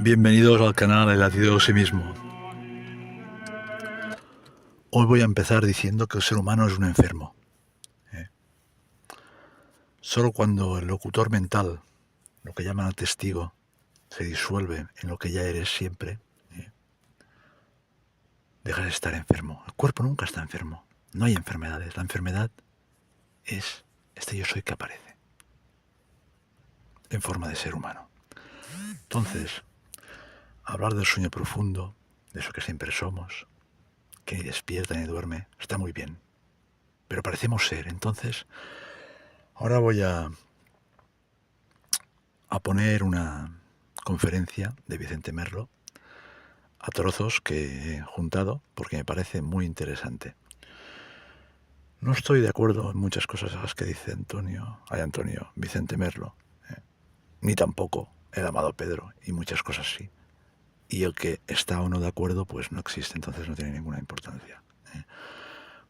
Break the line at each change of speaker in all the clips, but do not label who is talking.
Bienvenidos al canal El latido de sí mismo. Hoy voy a empezar diciendo que el ser humano es un enfermo. Solo cuando el locutor mental, lo que llaman al testigo, se disuelve en lo que ya eres siempre, dejas de estar enfermo. El cuerpo nunca está enfermo. No hay enfermedades. La enfermedad es este yo soy que aparece en forma de ser humano. Entonces, hablar del sueño profundo, de eso que siempre somos, que ni despierta ni duerme, está muy bien. Pero parecemos ser. Entonces, ahora voy a poner una conferencia de Vicente Merlo a trozos que he juntado porque me parece muy interesante. No estoy de acuerdo en muchas cosas a las que dice Vicente Merlo, ni tampoco el amado Pedro, y muchas cosas sí. Y el que está o no de acuerdo, pues no existe, entonces no tiene ninguna importancia.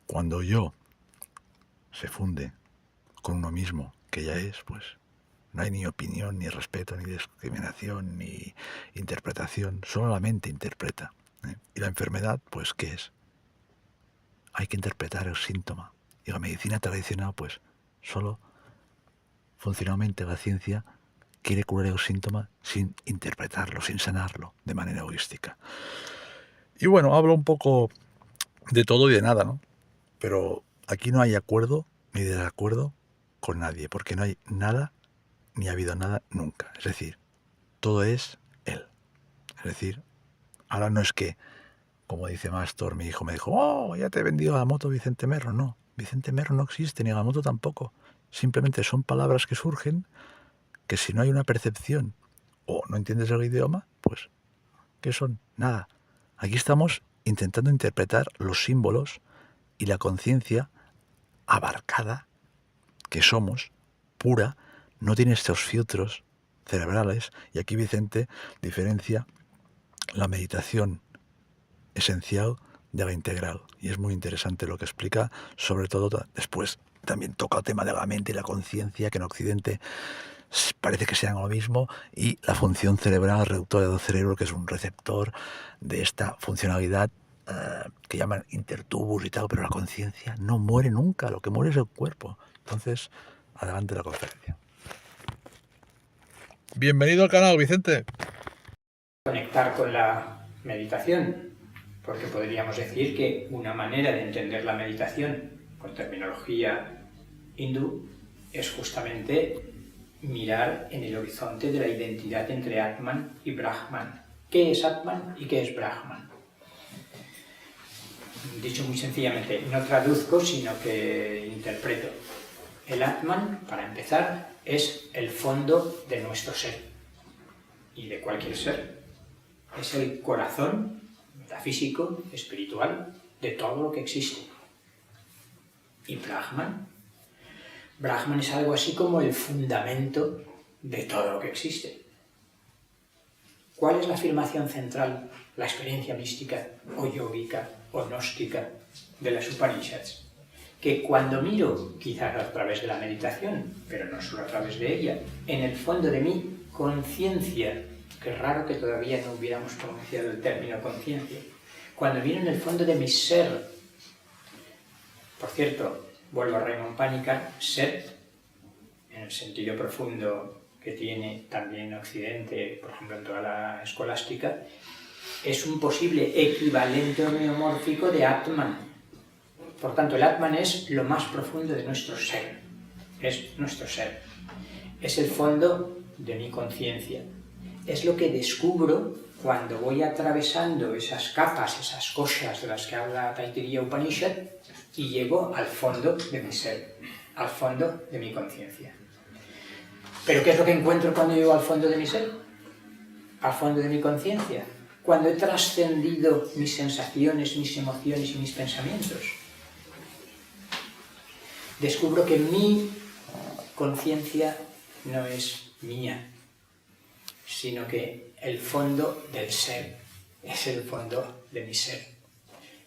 Cuando yo se funde con uno mismo, que ya es, pues no hay ni opinión, ni respeto, ni discriminación, ni interpretación. Solo la mente interpreta. Y la enfermedad, pues, ¿qué es? Hay que interpretar el síntoma. Y la medicina tradicional, pues, solo funcionalmente la ciencia quiere curar el síntoma sin interpretarlo, sin sanarlo de manera holística. Y bueno, hablo un poco de todo y de nada, ¿no? Pero aquí no hay acuerdo ni desacuerdo con nadie, porque no hay nada ni ha habido nada nunca. Es decir, todo es él. Es decir, ahora no es que, como dice Mastor, mi hijo me dijo, oh, ya te he vendido la moto Vicente Merlo. No, Vicente Merlo no existe, ni la moto tampoco. Simplemente son palabras que surgen que si no hay una percepción o no entiendes el idioma, pues, ¿qué son? Nada. Aquí estamos intentando interpretar los símbolos y la conciencia abarcada que somos, pura, no tiene estos filtros cerebrales, y aquí Vicente diferencia la meditación esencial de la integral, y es muy interesante lo que explica, sobre todo después también toca el tema de la mente y la conciencia, que en Occidente parece que sean lo mismo, y la función cerebral reductora del cerebro, que es un receptor de esta funcionalidad que llaman intertubus y tal, pero la conciencia no muere nunca, lo que muere es el cuerpo. Entonces, adelante la conferencia. Bienvenido al canal, Vicente.
Conectar con la meditación, porque podríamos decir que una manera de entender la meditación con terminología hindú es justamente mirar en el horizonte de la identidad entre Atman y Brahman. ¿Qué es Atman y qué es Brahman? Dicho muy sencillamente, no traduzco, sino que interpreto. El Atman, para empezar, es el fondo de nuestro ser y de cualquier ser. Es el corazón metafísico, espiritual, de todo lo que existe. Y Brahman es algo así como el fundamento de todo lo que existe. ¿Cuál es la afirmación central, la experiencia mística o yógica o gnóstica de las Upanishads? Que cuando miro, quizás a través de la meditación, pero no solo a través de ella, en el fondo de mi conciencia, que es raro que todavía no hubiéramos pronunciado el término conciencia, cuando miro en el fondo de mi ser, por cierto, vuelvo a Raymond Panikar, ser, en el sentido profundo que tiene también en Occidente, por ejemplo en toda la escolástica, es un posible equivalente homeomórfico de Atman. Por tanto, el Atman es lo más profundo de nuestro ser, es nuestro ser, es el fondo de mi conciencia, es lo que descubro cuando voy atravesando esas capas, esas cosas de las que habla Taittiriya Upanishad y llego al fondo de mi ser, al fondo de mi conciencia. ¿Pero qué es lo que encuentro cuando llego al fondo de mi ser? Al fondo de mi conciencia, cuando he trascendido mis sensaciones, mis emociones y mis pensamientos. Descubro que mi conciencia no es mía, sino que el fondo del ser es el fondo de mi ser.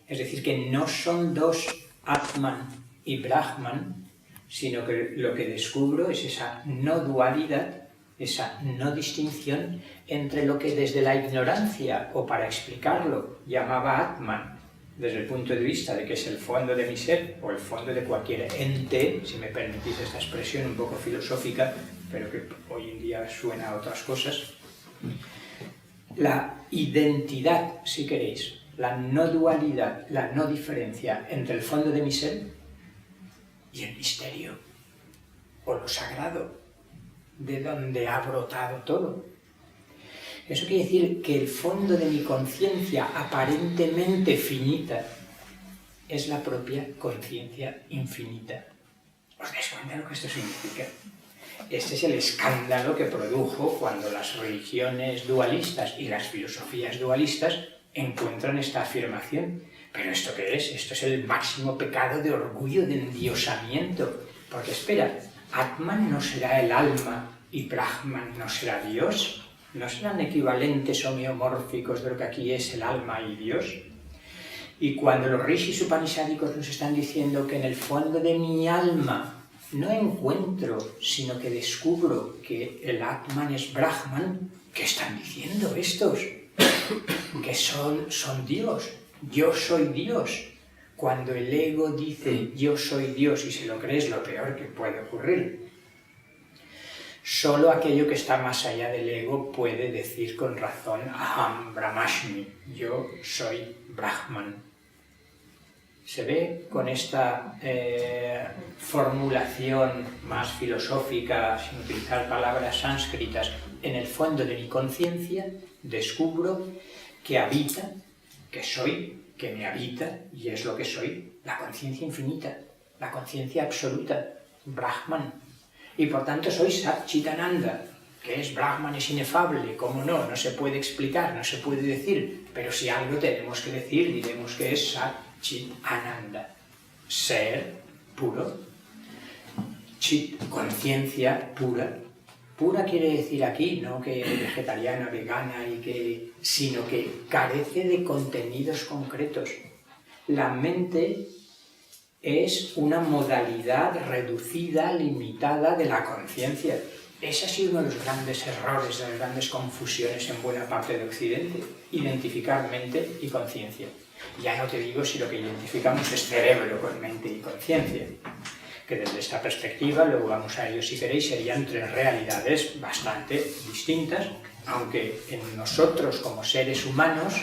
Es decir, que no son dos Atman y Brahman, sino que lo que descubro es esa no dualidad esa no distinción entre lo que desde la ignorancia, o para explicarlo, llamaba Atman, desde el punto de vista de que es el fondo de mi ser, o el fondo de cualquier ente, si me permitís esta expresión un poco filosófica, pero que hoy en día suena a otras cosas. La identidad, si queréis, la no dualidad, la no diferencia entre el fondo de mi ser y el misterio, o lo sagrado, de donde ha brotado todo. Eso quiere decir que el fondo de mi conciencia aparentemente finita es la propia conciencia infinita. ¿Os dais cuenta de lo que esto significa? Este es el escándalo que produjo cuando las religiones dualistas y las filosofías dualistas encuentran esta afirmación. ¿Pero esto qué es? Esto es el máximo pecado de orgullo, de endiosamiento. Porque espera, Atman no será el alma y Brahman no será Dios. ¿No serán equivalentes homeomórficos de lo que aquí es el alma y Dios? Y cuando los rishis upanishádicos nos están diciendo que en el fondo de mi alma no encuentro, sino que descubro que el Atman es Brahman, ¿qué están diciendo estos? Que son Dios, yo soy Dios. Cuando el ego dice yo soy Dios y se lo cree es lo peor que puede ocurrir. Solo aquello que está más allá del ego puede decir con razón Aham Brahmashmi, yo soy Brahman. Se ve con esta formulación más filosófica, sin utilizar palabras sánscritas, en el fondo de mi conciencia descubro que habita, que soy, que me habita, y es lo que soy, la conciencia infinita, la conciencia absoluta, Brahman. Y por tanto soy Sat Chit Ananda, que es Brahman, es inefable, ¿cómo no? No se puede explicar, no se puede decir, pero si algo tenemos que decir, diremos que es Sat Chit Ananda, ser puro, Chit, conciencia pura. Pura quiere decir aquí, no que vegetariana, vegana, sino que carece de contenidos concretos. La mente es una modalidad reducida, limitada de la conciencia. Ese ha sido uno de los grandes errores, de las grandes confusiones en buena parte de Occidente, identificar mente y conciencia. Ya no te digo si lo que identificamos es cerebro con mente y conciencia, que desde esta perspectiva, luego vamos a ello si queréis, serían tres realidades bastante distintas, aunque en nosotros como seres humanos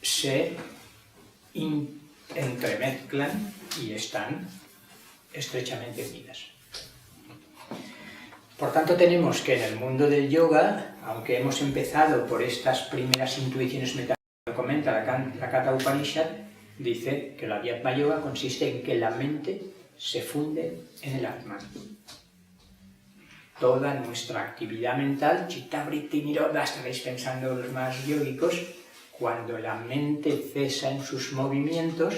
se entremezclan y están estrechamente unidas. Por tanto, tenemos que en el mundo del yoga, aunque hemos empezado por estas primeras intuiciones metafísicas que comenta la Katha Upanishad, dice que la Adhyatma Yoga consiste en que la mente se funde en el Atman. Toda nuestra actividad mental, Chitta Vritti Nirodha, estaréis pensando los más yógicos, cuando la mente cesa en sus movimientos,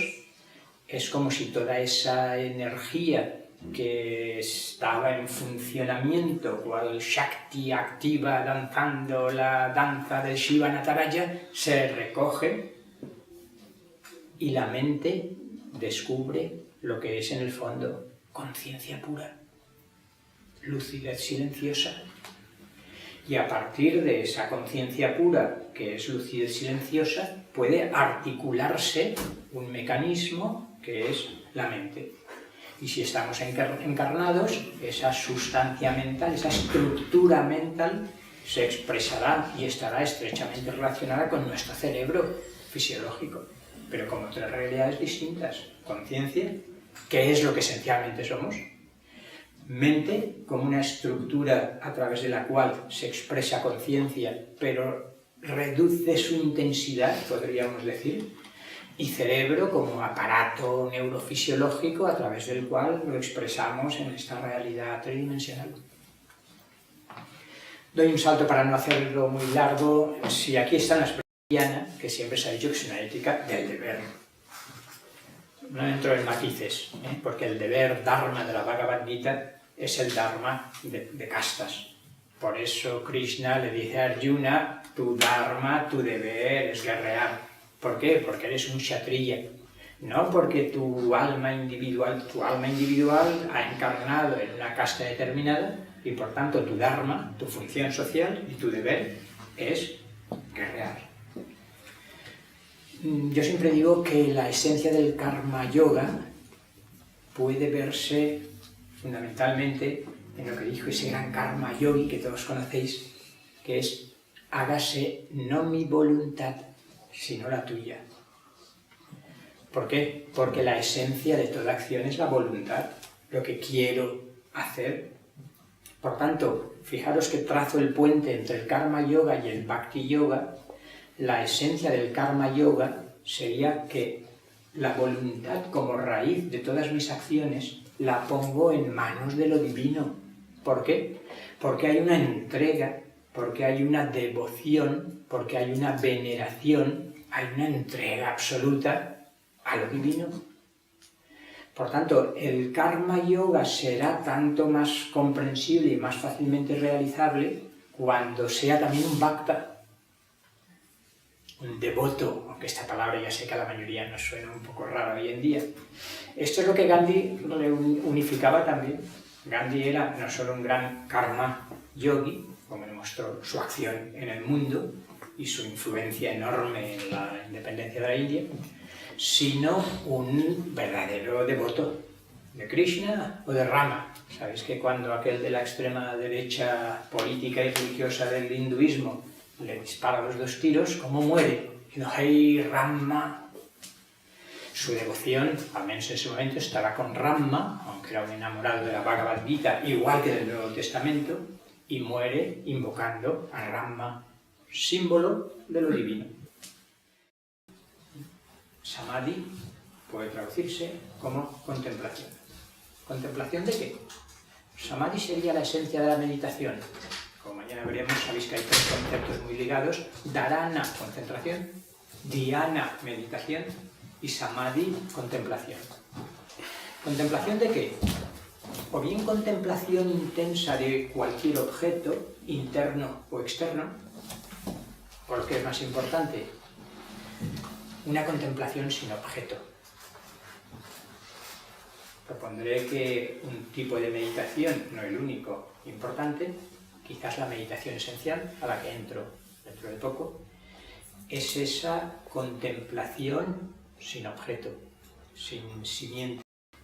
es como si toda esa energía que estaba en funcionamiento, cual Shakti activa danzando la danza del Shiva Nataraja, se recoge y la mente descubre lo que es en el fondo conciencia pura, lucidez silenciosa. Y a partir de esa conciencia pura, que es lucidez silenciosa, puede articularse un mecanismo que es la mente. Y si estamos encarnados, esa sustancia mental, esa estructura mental, se expresará y estará estrechamente relacionada con nuestro cerebro fisiológico, pero como tres realidades distintas. Conciencia, que es lo que esencialmente somos. Mente, como una estructura a través de la cual se expresa conciencia, pero reduce su intensidad, podríamos decir. Y cerebro como aparato neurofisiológico a través del cual lo expresamos en esta realidad tridimensional. Doy un salto para no hacerlo muy largo. Si aquí están las preguntas, que siempre se ha dicho que es una ética del deber. No entro en matices, porque el deber dharma de la Bhagavad Gita es el dharma de castas. Por eso Krishna le dice a Arjuna, tu dharma, tu deber es guerrear. ¿Por qué? Porque eres un kshatriya. No porque tu alma individual ha encarnado en una casta determinada Y por tanto tu dharma, tu función social y tu deber es guerrear. Yo siempre digo que la esencia del karma yoga puede verse fundamentalmente en lo que dijo ese gran karma yogi que todos conocéis, que es: hágase no mi voluntad, sino la tuya. ¿Por qué? Porque la esencia de toda acción es la voluntad, lo que quiero hacer. Por tanto, fijaros que trazo el puente entre el karma yoga y el bhakti yoga. La esencia del karma yoga sería que la voluntad como raíz de todas mis acciones la pongo en manos de lo divino. ¿Por qué? Porque hay una entrega, porque hay una devoción, porque hay una veneración, hay una entrega absoluta a lo divino. Por tanto, el karma yoga será tanto más comprensible y más fácilmente realizable cuando sea también un bhakta, un devoto, aunque esta palabra ya sé que a la mayoría nos suena un poco rara hoy en día. Esto es lo que Gandhi unificaba también. Gandhi era no solo un gran karma yogi, como demostró su acción en el mundo y su influencia enorme en la independencia de la India, sino un verdadero devoto de Krishna o de Rama. Sabéis que cuando aquel de la extrema derecha política y religiosa del hinduismo le dispara los 2 tiros, ¿cómo muere? Diciendo, ¡Hey, Rama! Su devoción, al menos en ese momento, estaba con Rama, aunque era un enamorado de la Bhagavad Gita, igual que del Nuevo Testamento, y muere invocando a Rama, símbolo de lo divino. Samadhi puede traducirse como contemplación. ¿Contemplación de qué? Samadhi sería la esencia de la meditación. Como mañana veremos, sabéis que hay 3 conceptos muy ligados: dharana, concentración; dhyana, meditación; y samadhi, contemplación. ¿Contemplación de qué? O bien contemplación intensa de cualquier objeto, interno o externo, o lo que es más importante, una contemplación sin objeto. Propondré que un tipo de meditación, no el único importante, quizás la meditación esencial, a la que entro dentro de poco, es esa contemplación sin objeto, sin simiente.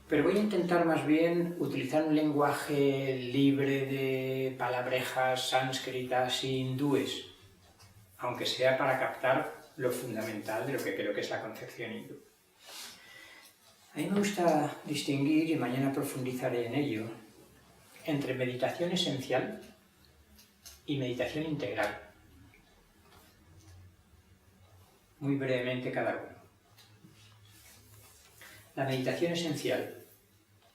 Pero voy a intentar más bien utilizar un lenguaje libre de palabrejas sánscritas y hindúes, aunque sea para captar lo fundamental de lo que creo que es la concepción hindú. A mí me gusta distinguir, y mañana profundizaré en ello, entre meditación esencial y meditación integral. Muy brevemente cada uno. La meditación esencial,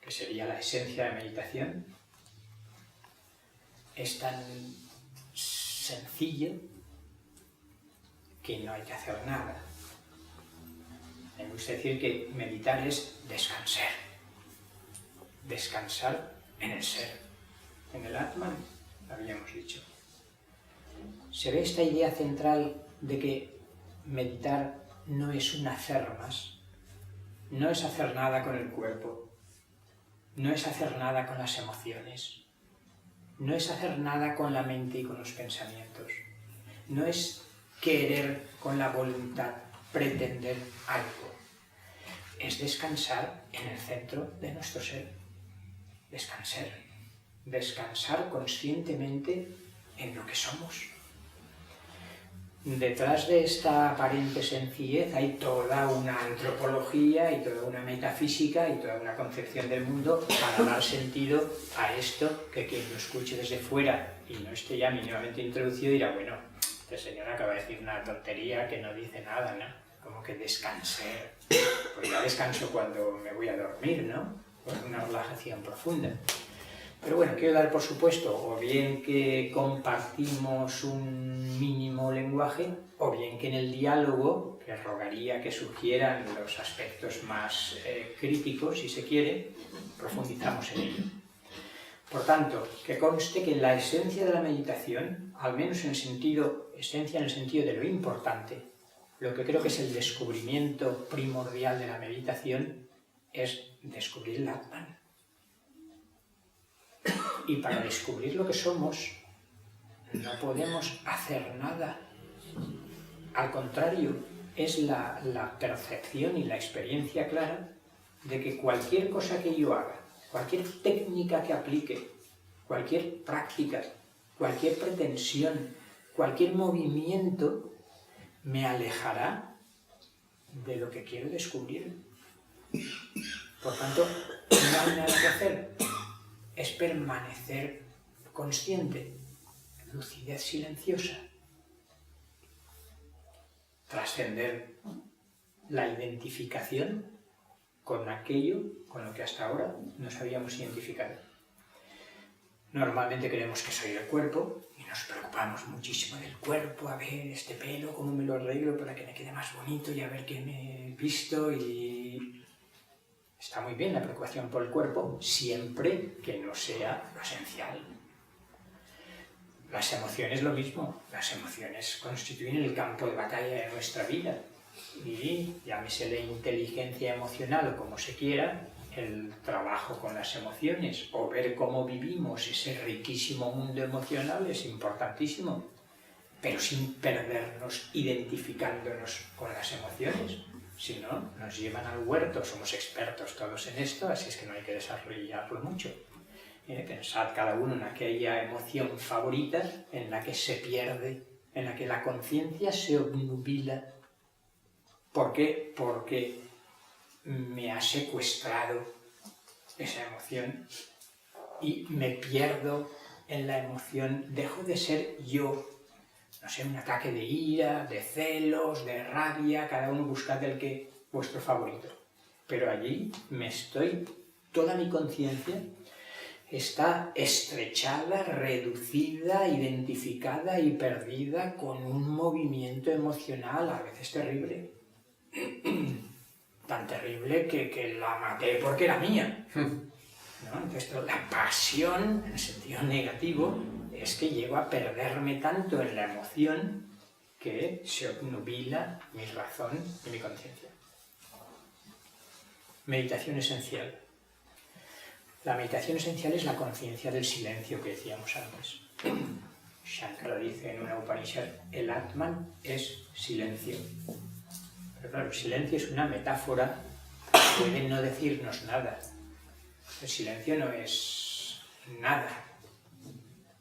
que sería la esencia de meditación, es tan sencillo que no hay que hacer nada. Me gusta decir que meditar es descansar. Descansar en el ser, en el Atman, habíamos dicho. Se ve esta idea central de que meditar no es un hacer más, no es hacer nada con el cuerpo, no es hacer nada con las emociones, no es hacer nada con la mente y con los pensamientos, no es querer con la voluntad, pretender algo. Es descansar en el centro de nuestro ser. Descansar conscientemente en lo que somos. Detrás de esta aparente sencillez hay toda una antropología y toda una metafísica y toda una concepción del mundo para dar sentido a esto que quien lo escuche desde fuera y no esté ya mínimamente introducido dirá, bueno, este señor acaba de decir una tontería que no dice nada, ¿no? Como que descansar. Pues ya descanso cuando me voy a dormir, ¿no? Con una relajación profunda. Pero bueno, quiero dar por supuesto, o bien que compartimos un mínimo lenguaje, o bien que en el diálogo, que rogaría que surgieran los aspectos más críticos, si se quiere, profundizamos en ello. Por tanto, que conste que la esencia de la meditación, al menos en el sentido, esencia en el sentido de lo importante, lo que creo que es el descubrimiento primordial de la meditación, es descubrir el Atman. Y para descubrir lo que somos, no podemos hacer nada. Al contrario, es la percepción y la experiencia clara de que cualquier cosa que yo haga, cualquier técnica que aplique, cualquier práctica, cualquier pretensión, cualquier movimiento, me alejará de lo que quiero descubrir. Por tanto, no hay nada que hacer. Es permanecer consciente, lucidez silenciosa, trascender la identificación con aquello con lo que hasta ahora nos habíamos identificado. Normalmente creemos que soy el cuerpo y nos preocupamos muchísimo del cuerpo, a ver este pelo, cómo me lo arreglo para que me quede más bonito y a ver qué me he visto. Y está muy bien la preocupación por el cuerpo, siempre que no sea lo esencial. Las emociones lo mismo, las emociones constituyen el campo de batalla de nuestra vida y llámesele inteligencia emocional o como se quiera, el trabajo con las emociones o ver cómo vivimos ese riquísimo mundo emocional es importantísimo, pero sin perdernos identificándonos con las emociones. Si no, nos llevan al huerto, somos expertos todos en esto, así es que no hay que desarrollarlo mucho. Pensad cada uno en aquella emoción favorita en la que se pierde, en la que la conciencia se obnubila. ¿Por qué? Porque me ha secuestrado esa emoción y me pierdo en la emoción, dejo de ser yo. No sé, un ataque de ira, de celos, de rabia, cada uno buscad el que vuestro favorito. Pero allí toda mi conciencia está estrechada, reducida, identificada y perdida con un movimiento emocional a veces terrible. Tan terrible que la maté porque era mía. ¿No? Entonces, la pasión, en el sentido negativo, es que llego a perderme tanto en la emoción que se obnubila mi razón y mi conciencia. Meditación esencial. La meditación esencial es la conciencia del silencio que decíamos antes. Shankara dice en una Upanishad, el Atman es silencio. Pero claro, el silencio es una metáfora que puede no decirnos nada. El silencio no es nada.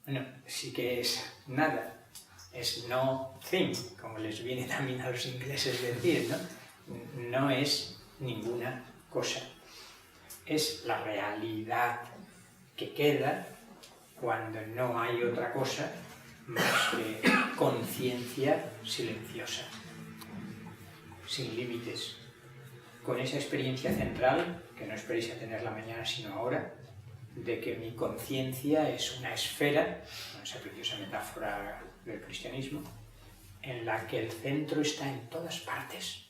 Bueno, sí que es nada. Es no thing, como les viene también a los ingleses decir, ¿no? No es ninguna cosa. Es la realidad que queda cuando no hay otra cosa más que conciencia silenciosa, sin límites, con esa experiencia central, que no esperéis a tenerla mañana sino ahora, de que mi conciencia es una esfera, con esa preciosa metáfora del cristianismo, en la que el centro está en todas partes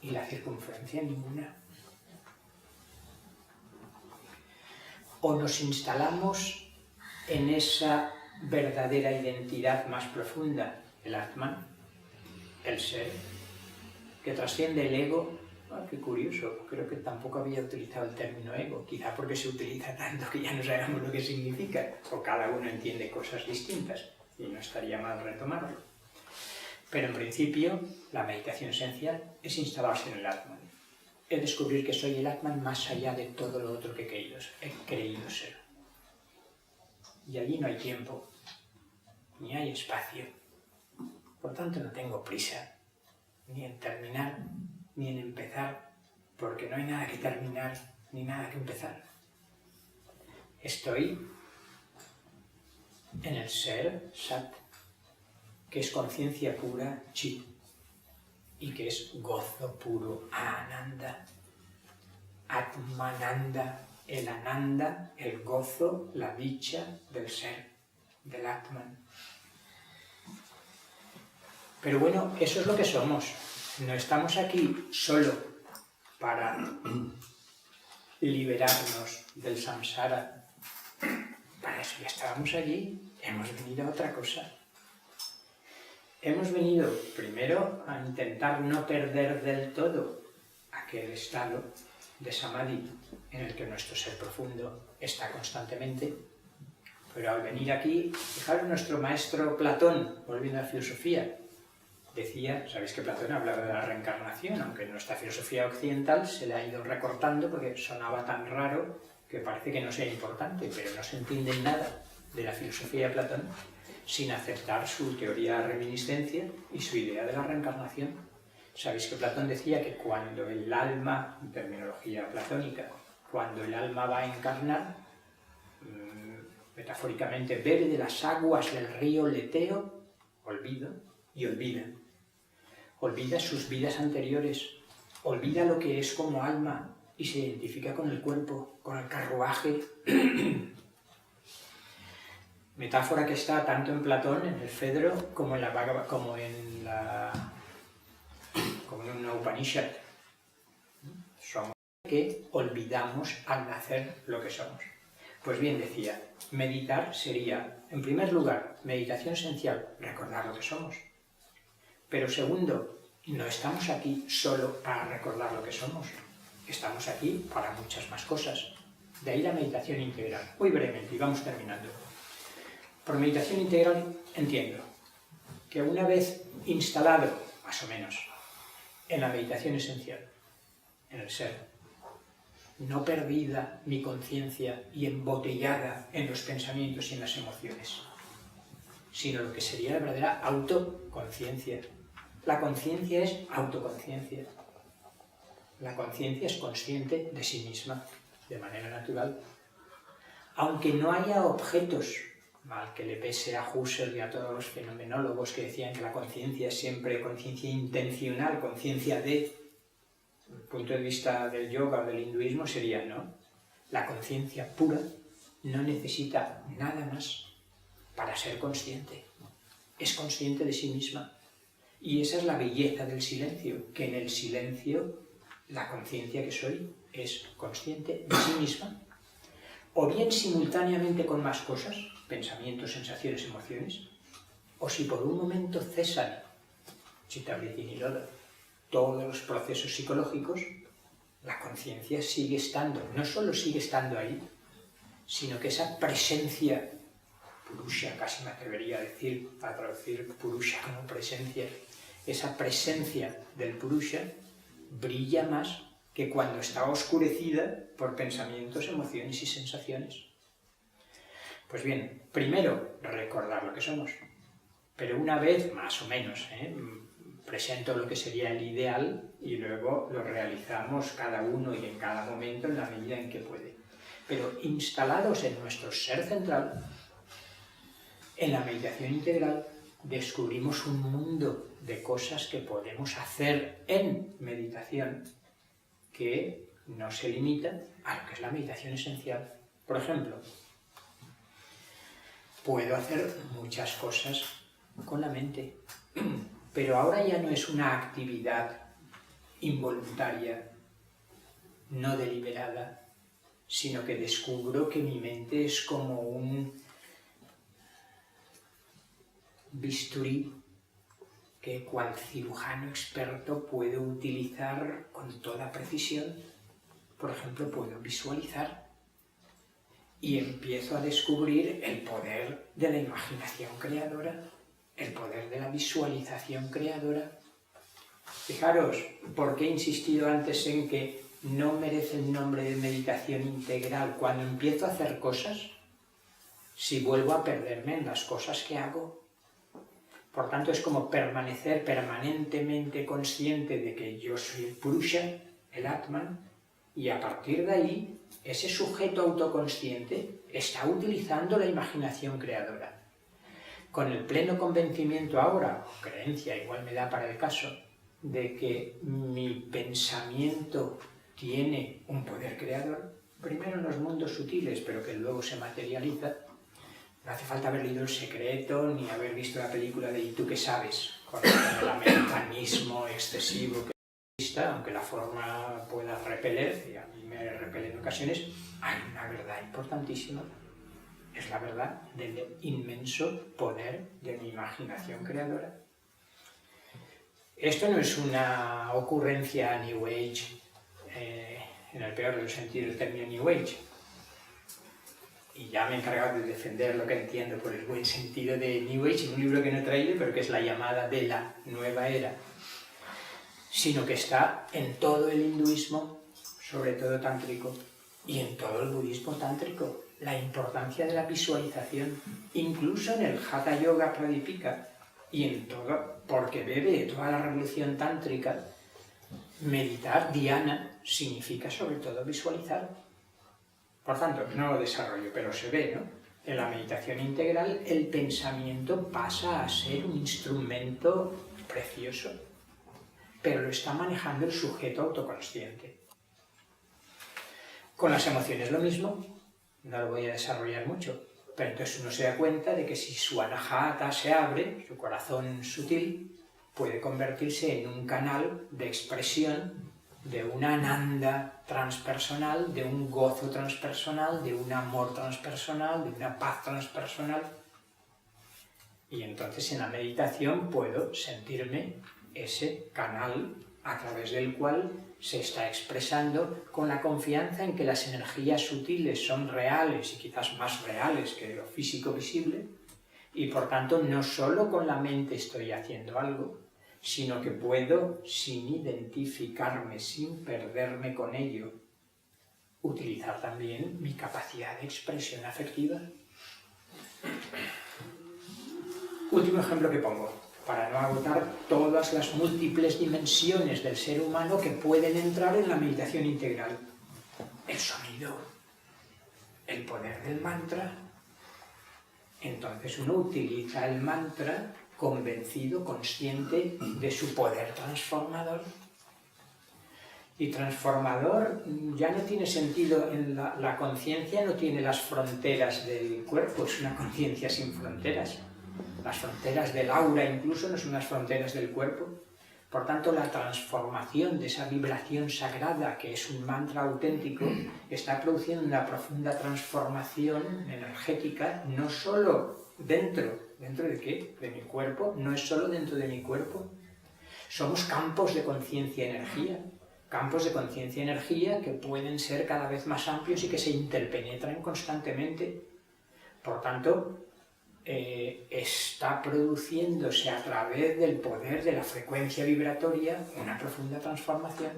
y la circunferencia en ninguna. O nos instalamos en esa verdadera identidad más profunda, el Atman, el ser, que trasciende el ego. Qué curioso, creo que tampoco había utilizado el término ego, quizá porque se utiliza tanto que ya no sabemos lo que significa, o cada uno entiende cosas distintas, y no estaría mal retomarlo. Pero en principio, la meditación esencial es instalarse en el Atman, es descubrir que soy el Atman más allá de todo lo otro que he creído ser. Y allí no hay tiempo, ni hay espacio, por tanto no tengo prisa, ni en terminar, ni en empezar, porque no hay nada que terminar, ni nada que empezar. Estoy en el ser, Sat, que es conciencia pura, Chit, y que es gozo puro, Ananda, Atmananda, el Ananda, el gozo, la dicha del ser, del Atman. Pero bueno, eso es lo que somos. No estamos aquí solo para liberarnos del samsara. Para eso ya estábamos allí. Hemos venido a otra cosa. Hemos venido primero a intentar no perder del todo aquel estado de Samadhi, en el que nuestro ser profundo está constantemente. Pero al venir aquí, fijaros, nuestro maestro Platón, volviendo a la filosofía, decía, sabéis que Platón hablaba de la reencarnación, aunque en nuestra filosofía occidental se le ha ido recortando porque sonaba tan raro que parece que no sea importante, pero no se entiende nada de la filosofía de Platón sin aceptar su teoría de reminiscencia y su idea de la reencarnación. Sabéis que Platón decía que cuando el alma, en terminología platónica, cuando el alma va a encarnar, metafóricamente bebe de las aguas del río Leteo, olvida y olvida. Olvida sus vidas anteriores, olvida lo que es como alma y se identifica con el cuerpo, con el carruaje. Metáfora que está tanto en Platón, en el Fedro, como en una Upanishad. Somos que olvidamos al nacer lo que somos. Pues bien, decía, meditar sería, en primer lugar, meditación esencial, recordar lo que somos. Pero segundo, no estamos aquí solo para recordar lo que somos, estamos aquí para muchas más cosas. De ahí la meditación integral. Muy brevemente, y vamos terminando. Por meditación integral entiendo que una vez instalado, más o menos, en la meditación esencial, en el ser, no perdida mi conciencia y embotellada en los pensamientos y en las emociones, sino lo que sería la verdadera autoconciencia. La conciencia es autoconciencia. La conciencia es consciente de sí misma, de manera natural. Aunque no haya objetos, mal que le pese a Husserl y a todos los fenomenólogos que decían que la conciencia es siempre conciencia intencional, conciencia de, desde el punto de vista del yoga o del hinduismo sería, ¿no? La conciencia pura no necesita nada más para ser consciente. Es consciente de sí misma. Y esa es la belleza del silencio, que en el silencio la conciencia que soy es consciente de sí misma, o bien simultáneamente con más cosas, pensamientos, sensaciones, emociones, o si por un momento cesan, Chitta-Vritti Nirodha, todos los procesos psicológicos, la conciencia sigue estando, no solo sigue estando ahí, sino que esa presencia, Purusha, casi me atrevería a decir, para traducir Purusha como presencia, esa presencia del Purusha brilla más que cuando está oscurecida por pensamientos, emociones y sensaciones. Pues bien, primero, recordar lo que somos, pero una vez, más o menos, presento lo que sería el ideal y luego lo realizamos cada uno y en cada momento en la medida en que puede. Pero instalados en nuestro ser central, en la meditación integral, descubrimos un mundo de cosas que podemos hacer en meditación que no se limita a lo que es la meditación esencial. Por ejemplo, puedo hacer muchas cosas con la mente, pero ahora ya no es una actividad involuntaria, no deliberada, sino que descubro que mi mente es como un bisturí que cual cirujano experto puedo utilizar con toda precisión. Por ejemplo, puedo visualizar y empiezo a descubrir el poder de la imaginación creadora, el poder de la visualización creadora. Fijaros, ¿por qué he insistido antes en que no merece el nombre de meditación integral cuando empiezo a hacer cosas? Si vuelvo a perderme en las cosas que hago. Por tanto, es como permanecer permanentemente consciente de que yo soy el Purusha, el Atman, y a partir de ahí, ese sujeto autoconsciente está utilizando la imaginación creadora. Con el pleno convencimiento ahora, o creencia, igual me da para el caso, de que mi pensamiento tiene un poder creador, primero en los mundos sutiles, pero que luego se materializa. No hace falta haber leído El Secreto ni haber visto la película de ¿Y tú qué sabes? Con el americanismo excesivo que existe, aunque la forma pueda repeler, y a mí me repele en ocasiones, hay una verdad importantísima. Es la verdad del inmenso poder de mi imaginación creadora. Esto no es una ocurrencia New Age en el peor de los sentidos, el término New Age. Y ya me he encargado de defender lo que entiendo por el buen sentido de New Age en un libro que no he traído, pero que es la llamada de la nueva era, sino que está en todo el hinduismo, sobre todo tántrico, y en todo el budismo tántrico, la importancia de la visualización, incluso en el Hatha Yoga Pradipika, y en todo, porque bebe de toda la revolución tántrica, meditar, dhyana, significa sobre todo visualizar. Por tanto, no lo desarrollo, pero se ve, ¿no? En la meditación integral el pensamiento pasa a ser un instrumento precioso, pero lo está manejando el sujeto autoconsciente. Con las emociones lo mismo, no lo voy a desarrollar mucho, pero entonces uno se da cuenta de que si su anahata se abre, su corazón sutil, puede convertirse en un canal de expresión de una ananda transpersonal, de un gozo transpersonal, de un amor transpersonal, de una paz transpersonal. Y entonces en la meditación puedo sentirme ese canal a través del cual se está expresando con la confianza en que las energías sutiles son reales y quizás más reales que lo físico visible, y por tanto no solo con la mente estoy haciendo algo, sino que puedo, sin identificarme, sin perderme con ello, utilizar también mi capacidad de expresión afectiva. Último ejemplo que pongo, para no agotar todas las múltiples dimensiones del ser humano que pueden entrar en la meditación integral. El sonido, el poder del mantra. Entonces uno utiliza el mantra convencido, consciente de su poder transformador. Y transformador ya no tiene sentido, en la conciencia no tiene las fronteras del cuerpo, es una conciencia sin fronteras. Las fronteras del aura incluso no son las fronteras del cuerpo. Por tanto, la transformación de esa vibración sagrada, que es un mantra auténtico, está produciendo una profunda transformación energética, no solo ¿dentro de qué? De mi cuerpo. No es solo dentro de mi cuerpo. Somos campos de conciencia-energía. Campos de conciencia-energía que pueden ser cada vez más amplios y que se interpenetran constantemente. Por tanto, está produciéndose a través del poder de la frecuencia vibratoria una profunda transformación.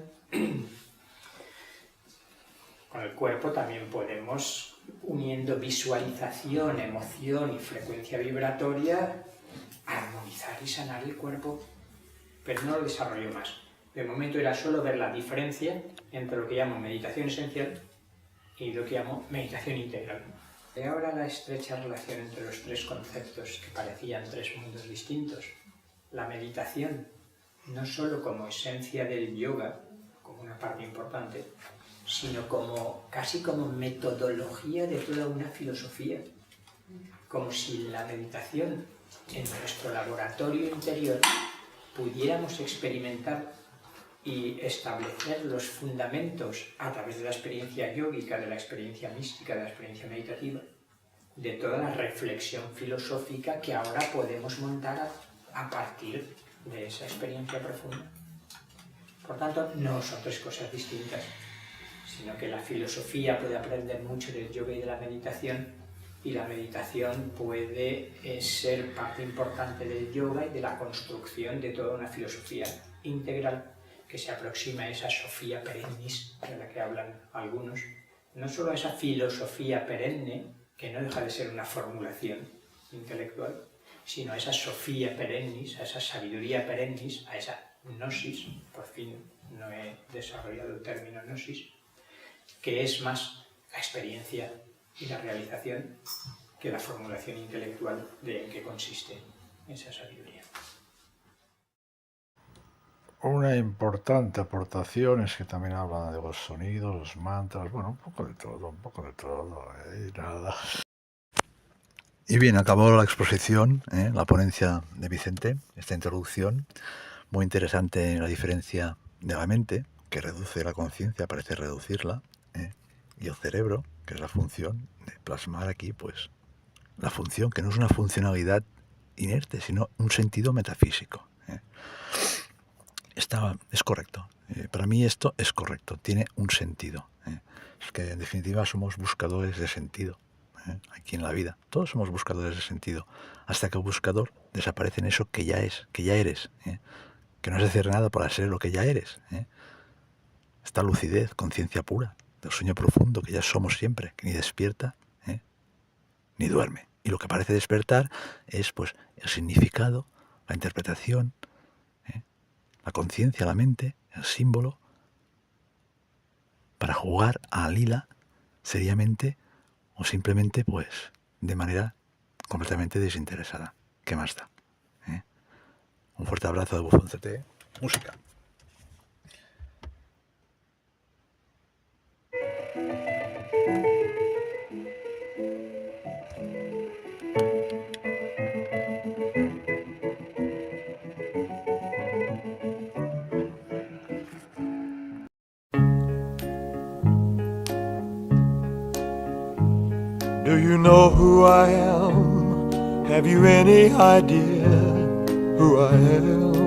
Con el cuerpo también podemos, uniendo visualización, emoción y frecuencia vibratoria, armonizar y sanar el cuerpo. Pero no lo desarrollo más. De momento era solo ver la diferencia entre lo que llamo meditación esencial y lo que llamo meditación integral. Y ahora la estrecha relación entre los tres conceptos que parecían tres mundos distintos. La meditación, no solo como esencia del yoga, como una parte importante, sino casi como metodología de toda una filosofía. Como si la meditación en nuestro laboratorio interior pudiéramos experimentar y establecer los fundamentos a través de la experiencia yógica, de la experiencia mística, de la experiencia meditativa, de toda la reflexión filosófica que ahora podemos montar a partir de esa experiencia profunda. Por tanto, no son tres cosas distintas, sino que la filosofía puede aprender mucho del yoga y de la meditación, y la meditación puede ser parte importante del yoga y de la construcción de toda una filosofía integral que se aproxima a esa Sofía perennis de la que hablan algunos, no solo a esa filosofía perenne, que no deja de ser una formulación intelectual, sino a esa Sofía perennis, a esa sabiduría perennis, a esa gnosis, por fin no he desarrollado el término gnosis, que es más la experiencia y la realización que la formulación intelectual de en qué consiste esa sabiduría.
Una importante aportación es que también hablan de los sonidos, los mantras, bueno, un poco de todo, nada. Y bien, acabó la exposición, la ponencia de Vicente, esta introducción, muy interesante la diferencia de la mente, que reduce la conciencia, parece reducirla, y el cerebro, que es la función de plasmar aquí, pues, la función, que no es una funcionalidad inerte, sino un sentido metafísico. Es correcto, Para mí esto es correcto, tiene un sentido. Es que en definitiva somos buscadores de sentido aquí en la vida. Todos somos buscadores de sentido. Hasta que el buscador desaparece en eso que ya es, que ya eres. Que no es hacer nada para ser lo que ya eres. Esta lucidez, conciencia pura, del sueño profundo que ya somos siempre, que ni despierta ni duerme. Y lo que parece despertar es pues el significado, la interpretación, la conciencia, la mente, el símbolo, para jugar a lila seriamente o simplemente pues de manera completamente desinteresada. ¿Qué más da? Un fuerte abrazo de Bufón CT. Música.
Do you know who I am? Have you any idea who I am?